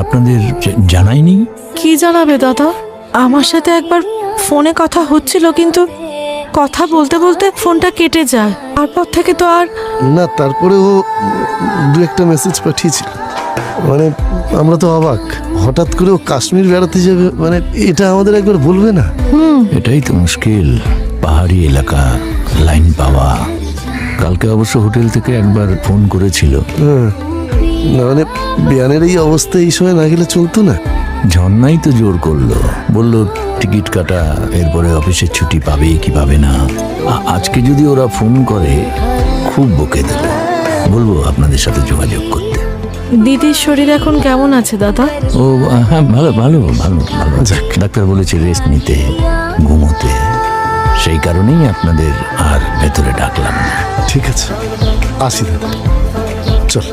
আপনাদের জানায়নি? কি জানাবে দাদা? আমার সাথে একবার ফোনে কথা হচ্ছিল, কিন্তু কথা বলতে বলতে ফোনটা কেটে যায়। তারপর থেকে তো আর না, তারপরে ও দু একটা মেসেজ পাঠিয়েছিল। মানে আমরা তো অবাক, হঠাৎ করে ও কাশ্মীর বেড়াতে যাবে, মানে এটা আমাদের একবার বলবে না? এটাই তো মুশকিল, পাহাড়ি এলাকা, লাইন পাওয়া। কালকে অবশ্য হোটেল থেকে একবার ফোন করেছিল। না মানে বিয়ানের এই অবস্থা এই সময় না গেলে চলতো না। ঝর্ণাই তো জোর করলো, বলল টিকিট কাটা, এরপরে অফিসের ছুটি পাবে কি পাবে না। আজকে যদি ওরা ফোন করে খুব বকে দেব, বলবো আপনাদের সাথে যোগাযোগ করতে। দিদির শরীর এখন কেমন আছে দাদা? ও হ্যাঁ, ভালো ভালো ভালো ভালো। ডাক্তার বলেছে রেস্ট নিতে, ঘুমোতে। সেই কারণেই আপনাদের আর ভেতরে ডাকলাম না। ঠিক আছে, আসি দাদা, চল।